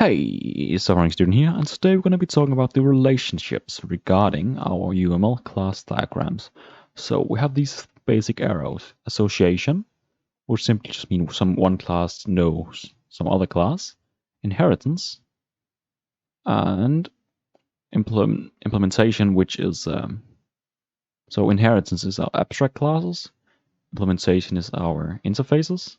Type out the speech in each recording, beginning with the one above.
Hey, Sovereign Student here, and today we're going to be talking about the relationships regarding our UML class diagrams. So we have these basic arrows: association, which simply just means one class knows some other class; inheritance; and implementation, which is so inheritance is our abstract classes, implementation is our interfaces.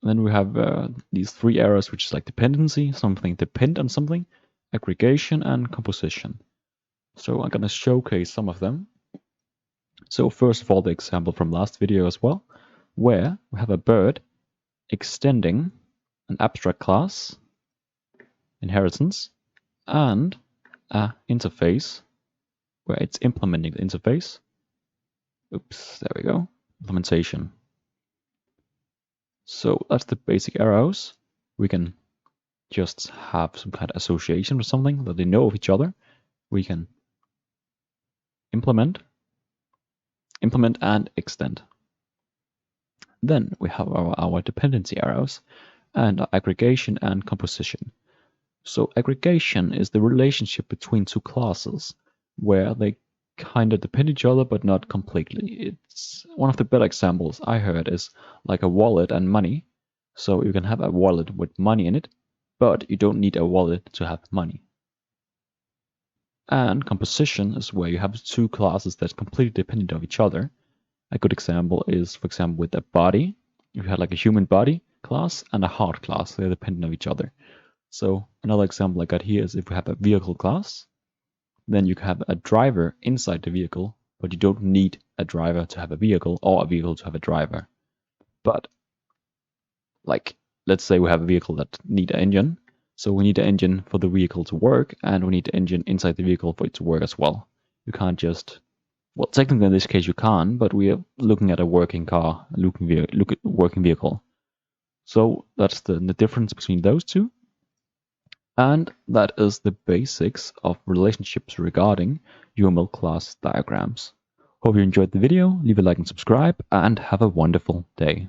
And then we have these three arrows, which is like dependency, something depend on something, aggregation, and composition. So I'm going to showcase some of them. So first of all, the example from last video as well, where we have a bird extending an abstract class, inheritance, and an interface where it's implementing the interface. Oops, there we go, implementation. So that's the basic arrows. We can just have some kind of association with something that they know of each other. We can implement and extend. Then we have our dependency arrows and our aggregation and composition. So aggregation is the relationship between two classes where they kind of depend each other but not completely. It's one of the better examples I heard is like a wallet and money. So you can have a wallet with money in it, but you don't need a wallet to have money. And composition is where you have two classes that's completely dependent of each other. A good example is, for example, with a body. If you had like a human body class and a heart class, they're dependent of each other. So another example I got here is if we have a vehicle class, then you can have a driver inside the vehicle, but you don't need a driver to have a vehicle or a vehicle to have a driver. But like, let's say we have a vehicle that need an engine. So we need an engine for the vehicle to work, and we need the engine inside the vehicle for it to work as well. You can't just, well, technically in this case you can, but we are looking at a working car, working vehicle. So that's the difference between those two. And that is the basics of relationships regarding UML class diagrams. Hope you enjoyed the video, leave a like and subscribe, and have a wonderful day.